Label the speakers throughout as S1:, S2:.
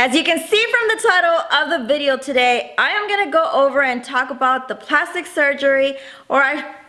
S1: As you can see from the title of the video today, I am going to go over and talk about the plastic surgery, or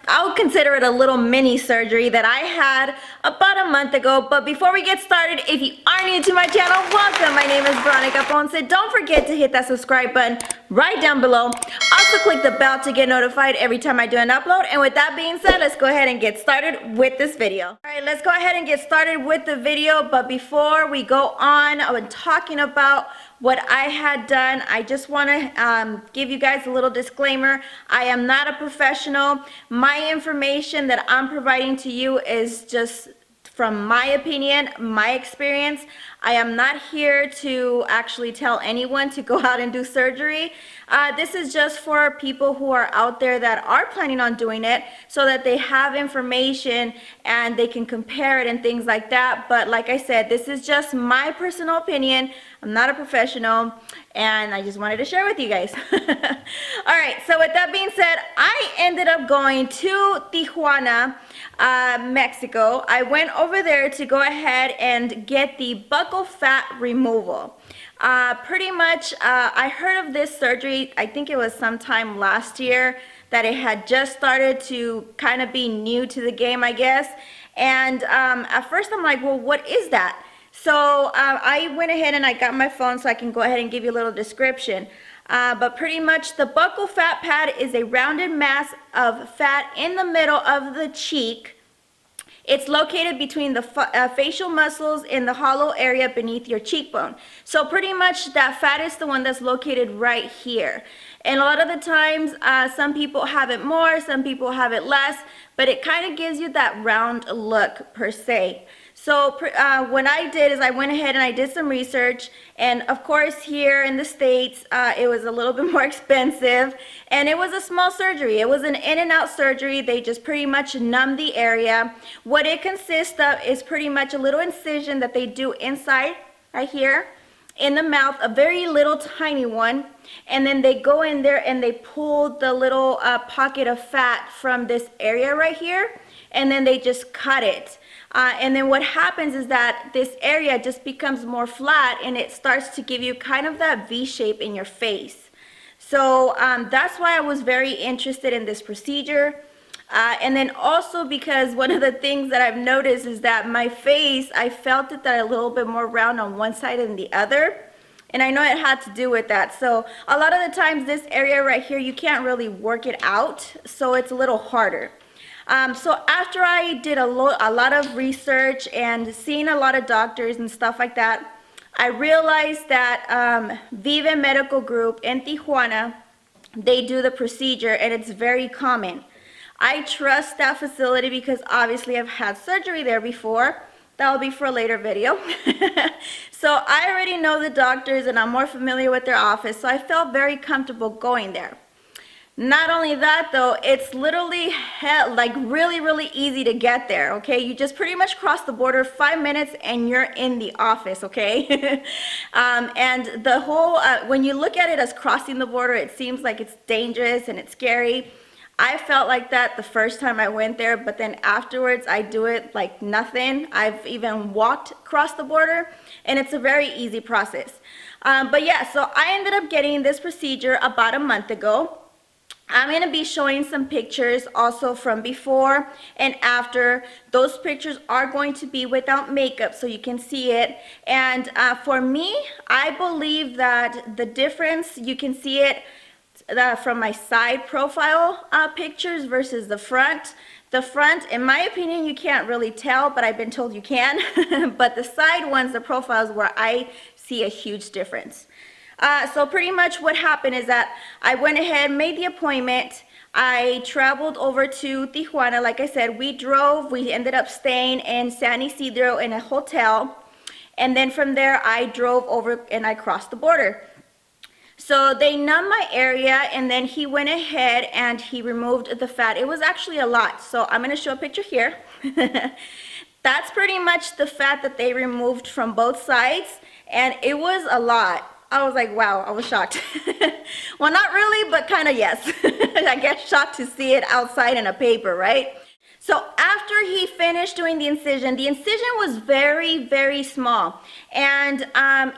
S1: I'll consider it a little mini surgery that I had about a month ago. But before we get started, if you are new to my channel, welcome. My name is Veronica Ponce. Don't forget to hit that subscribe button right down below. Also click the bell to get notified every time I do an upload. And with that being said, let's go ahead and get started with this video. All right, let's go ahead and get started with the video. But before we go on, I'm talking about what I had done. I just want to give you guys a little disclaimer. I am not a professional. My information that I'm providing to you is just from my opinion, my experience. I am not here to actually tell anyone to go out and do surgery. This is just for people who are out there that are planning on doing it, so that they have information and they can compare it and things like that. But like I said, this is just my personal opinion. I'm not a professional, and I just wanted to share with you guys. All right, so with that being said, I ended up going to Tijuana, Mexico. I went over there to go ahead and get the buccal fat removal. Pretty much, I heard of this surgery, I think it was sometime last year, that it had just started to kind of be new to the game, I guess. And at first I'm like, well, what is that? So I went ahead and I got my phone so I can go ahead and give you a little description. But pretty much the buccal fat pad is a rounded mass of fat in the middle of the cheek. It's located between the facial muscles in the hollow area beneath your cheekbone. So pretty much that fat is the one that's located right here. And a lot of the times, some people have it more, some people have it less, but it kind of gives you that round look per se. So what I did is I went ahead and I did some research, and of course here in the States it was a little bit more expensive, and it was a small surgery. It was an in and out surgery. They just pretty much numb the area. What it consists of is pretty much a little incision that they do inside right here in the mouth, a very little tiny one, and then they go in there and they pull the little pocket of fat from this area right here, and then they just cut it. And then what happens is that this area just becomes more flat, and it starts to give you kind of that V shape in your face. So that's why I was very interested in this procedure. And then also because one of the things that I've noticed is that my face, I felt it that a little bit more round on one side than the other. And I know it had to do with that. So a lot of the times this area right here, you can't really work it out. So it's a little harder. So after I did a lot of research and seeing a lot of doctors and stuff like that, I realized that Vive Medical Group in Tijuana, they do the procedure, and it's very common. I trust that facility because obviously I've had surgery there before. That'll be for a later video. So I already know the doctors and I'm more familiar with their office, so I felt very comfortable going there. Not only that though, it's literally like really easy to get there, okay? You just pretty much cross the border 5 minutes and you're in the office, okay? And the whole, when you look at it as crossing the border, it seems like it's dangerous and it's scary. I felt like that the first time I went there, but then afterwards I do it like nothing. I've even walked across the border, and it's a very easy process. But yeah, so I ended up getting this procedure about a month ago. I'm going to be showing some pictures also from before and after. Those pictures are going to be without makeup so you can see it. And for me, I believe that the difference, you can see it from my side profile pictures versus the front. The front, in my opinion, you can't really tell, but I've been told you can. But the side ones, the profiles, where I see a huge difference. So pretty much what happened is that I went ahead, made the appointment. I traveled over to Tijuana. Like I said, we ended up staying in San Isidro in a hotel. And then from there, I drove over and I crossed the border. So they numbed my area, and then he went ahead and he removed the fat. It was actually a lot. So I'm going to show a picture here. That's pretty much the fat that they removed from both sides. And it was a lot. I was like, wow, I was shocked. Well, not really, but kind of yes. I get shocked to see it outside in a paper, right? So after he finished doing the incision was very, very small. And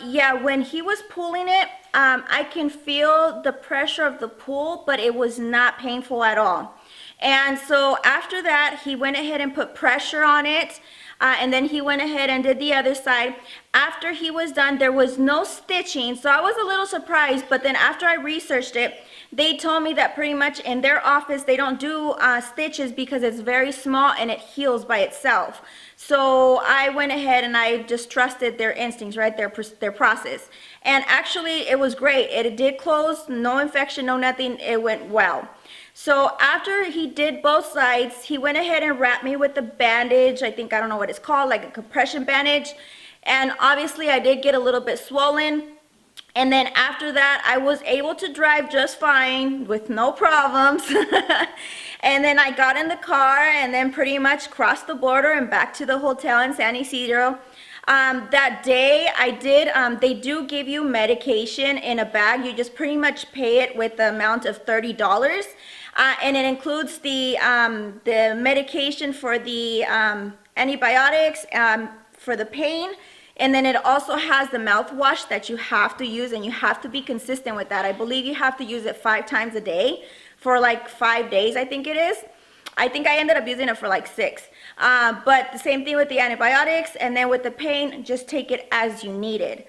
S1: yeah, when he was pulling it, I can feel the pressure of the pull, but it was not painful at all. And so after that, he went ahead and put pressure on it. And then he went ahead and did the other side. After he was done, there was no stitching. So I was a little surprised, but then after I researched it, they told me that pretty much in their office, they don't do stitches because it's very small and it heals by itself. So I went ahead and I just trusted their instincts, right? Their process. And actually, it was great. It did close, no infection, no nothing. It went well. So after he did both sides, he went ahead and wrapped me with the bandage. I don't know what it's called, like a compression bandage. And obviously, I did get a little bit swollen. And then after that, I was able to drive just fine with no problems. And then I got in the car and then pretty much crossed the border and back to the hotel in San Isidro. That day I did, they do give you medication in a bag. You just pretty much pay it with the amount of $30. And it includes the medication for the antibiotics, for the pain. And then it also has the mouthwash that you have to use, and you have to be consistent with that. I believe you have to use it 5 times a day for like 5 days, I think it is. I think I ended up using it for like 6. But the same thing with the antibiotics, and then with the pain, just take it as you need it.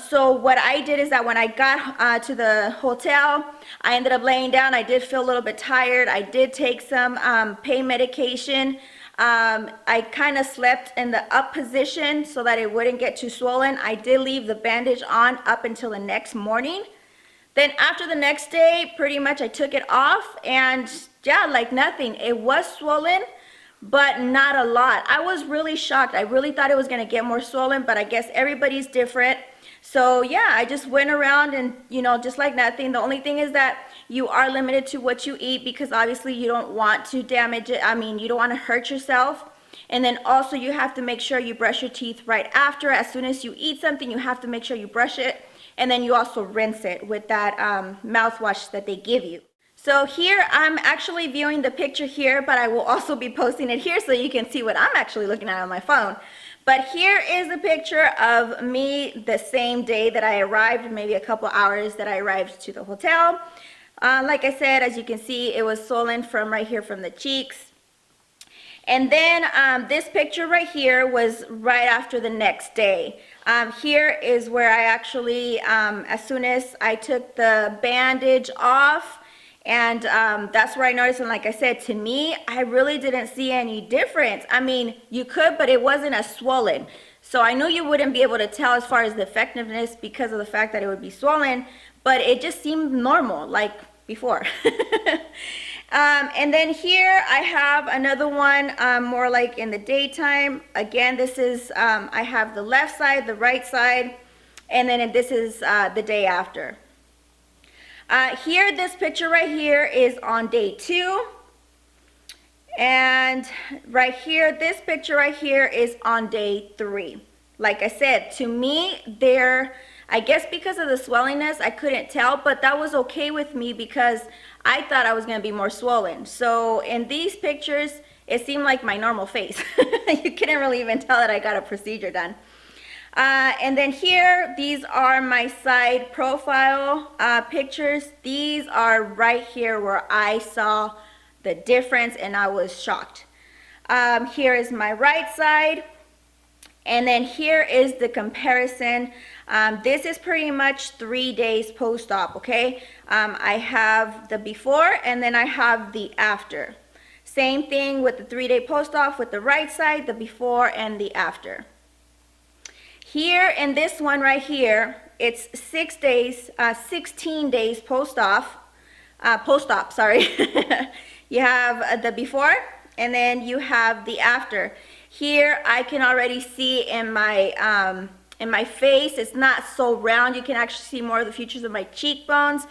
S1: So what I did is that when I got to the hotel, I ended up laying down. I did feel a little bit tired. I did take some pain medication. I kind of slept in the up position so that it wouldn't get too swollen. I did leave the bandage on up until the next morning. Then after the next day, pretty much I took it off, and yeah, like nothing. It was swollen, but not a lot. I was really shocked. I really thought it was going to get more swollen, but I guess everybody's different. So yeah, I just went around and, just like nothing. The only thing is that you are limited to what you eat, because obviously you don't want to damage it. You don't want to hurt yourself. And then also you have to make sure you brush your teeth right after. As soon as you eat something, you have to make sure you brush it. And then you also rinse it with that mouthwash that they give you. So here I'm actually viewing the picture here, but I will also be posting it here so you can see what I'm actually looking at on my phone. But here is a picture of me the same day that I arrived, maybe a couple hours that I arrived to the hotel. Like I said, as you can see, it was swollen from right here from the cheeks. And then this picture right here was right after the next day. Here is where I actually, as soon as I took the bandage off, and that's where I noticed, and like I said, to me, I really didn't see any difference. You could, but it wasn't as swollen. So I knew you wouldn't be able to tell as far as the effectiveness because of the fact that it would be swollen, but it just seemed normal, like before. And then here I have another one, more like in the daytime. Again, this is, I have the left side, the right side, and then this is the day after. Here, this picture right here is on day 2. And right here, this picture right here is on day 3. Like I said, to me, I guess because of the swelliness, I couldn't tell, but that was okay with me because I thought I was going to be more swollen. So in these pictures, it seemed like my normal face. You couldn't really even tell that I got a procedure done. And then here, these are my side profile pictures. These are right here where I saw the difference and I was shocked. Here is my right side. And then here is the comparison. This is pretty much 3 days post-op, okay? I have the before and then I have the after. Same thing with the 3-day post-op with the right side, the before and the after. Here in this one right here, it's 6 days, 16 days post-op, sorry. You have the before and then you have the after. Here I can already see in my face, it's not so round. You can actually see more of the features of my cheekbones.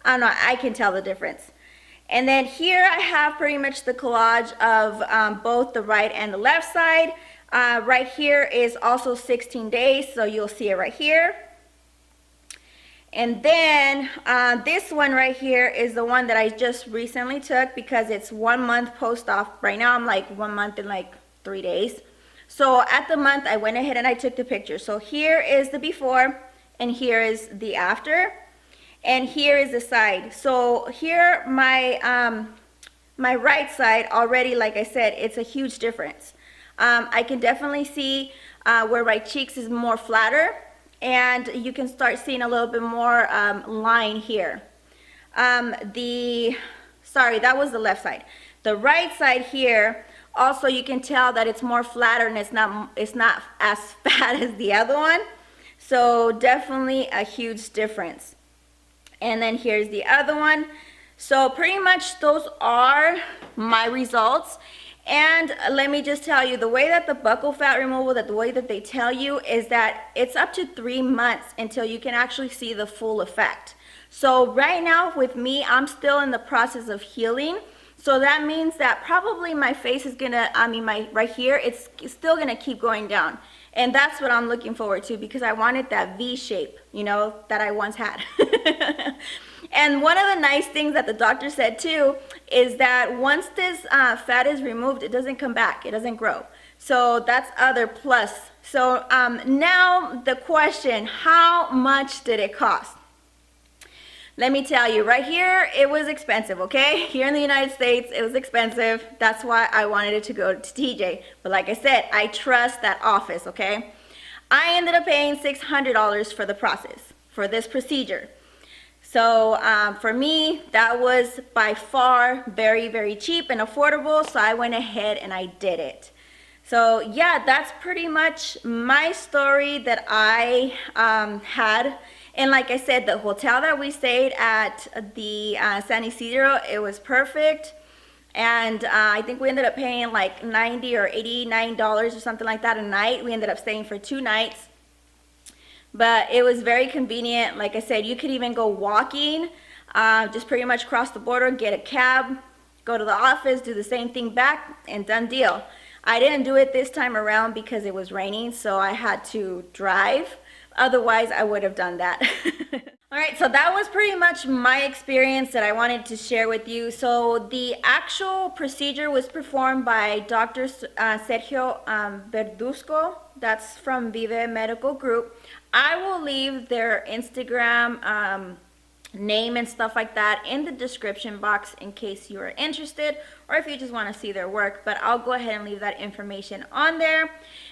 S1: I don't know, I can tell the difference. And then here I have pretty much the collage of both the right and the left side. Right here is also 16 days, so you'll see it right here. And then this one right here is the one that I just recently took because it's 1 month post-op. Right now I'm like 1 month and like 3 days. So at the month I went ahead and I took the picture. So here is the before and here is the after. And here is the side. So here my my right side already, like I said, it's a huge difference. I can definitely see where my cheeks is more flatter, and you can start seeing a little bit more line here. Sorry, that was the left side. The right side here, also you can tell that it's more flatter and it's not as fat as the other one. So definitely a huge difference. And then here's the other one. So pretty much those are my results. And let me just tell you, the way that the buccal fat removal, the way that they tell you is that it's up to 3 months until you can actually see the full effect. So right now with me, I'm still in the process of healing. So that means that probably my face is gonna, right here, it's still gonna keep going down. And that's what I'm looking forward to because I wanted that V shape, you know, that I once had. And one of the nice things that the doctor said too is that once this fat is removed, it doesn't come back, it doesn't grow. So that's other plus. So now the question, how much did it cost? Let me tell you, right here, it was expensive, okay? Here in the United States, it was expensive. That's why I wanted it to go to TJ. But like I said, I trust that office, okay? I ended up paying $600 for the process, for this procedure. So for me, that was by far very, very cheap and affordable. So I went ahead and I did it. So yeah, that's pretty much my story that I had. And like I said, the hotel that we stayed at, the San Isidro, it was perfect. And I think we ended up paying like $90 or $89 or something like that a night. We ended up staying for 2 nights. But it was very convenient. Like I said, you could even go walking, just pretty much cross the border, get a cab, go to the office, do the same thing back, and done deal. I didn't do it this time around because it was raining, so I had to drive. Otherwise, I would have done that. All right, so that was pretty much my experience that I wanted to share with you. So the actual procedure was performed by Dr. Sergio Verduzco. That's from Vive Medical Group. I will leave their Instagram name and stuff like that in the description box in case you are interested or if you just want to see their work, but I'll go ahead and leave that information on there.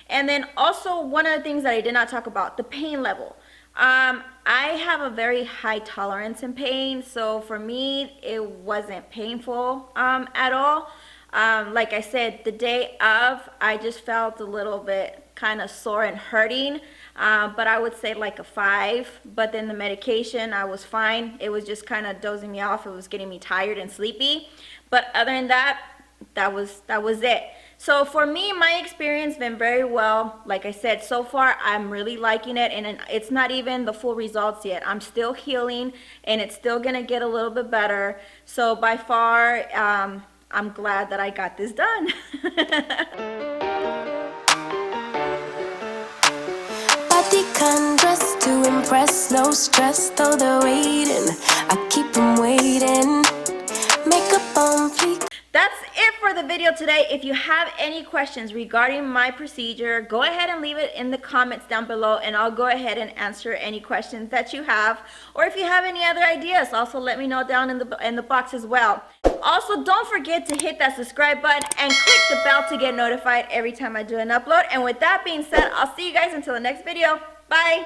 S1: And then also one of the things that I did not talk about, the pain level. I have a very high tolerance in pain, so for me it wasn't painful at all. Like I said, the day of, I just felt a little bit kind of sore and hurting, but I would say like a 5. But then the medication, I was fine. It was just kind of dozing me off. It was getting me tired and sleepy. But other than that, that was it. So for me, my experience been very well. Like I said, so far I'm really liking it, and it's not even the full results yet. I'm still healing, and it's still gonna get a little bit better. So by far, I'm glad that I got this done.
S2: Body can dress to impress, no stress, though they're waiting. I keep them waiting. Makeup on fleek.
S1: That's it for the video today. If you have any questions regarding my procedure, go ahead and leave it in the comments down below, and I'll go ahead and answer any questions that you have. Or if you have any other ideas, also let me know down in the box as well. Also, don't forget to hit that subscribe button and click the bell to get notified every time I do an upload. And with that being said, I'll see you guys until the next video. Bye!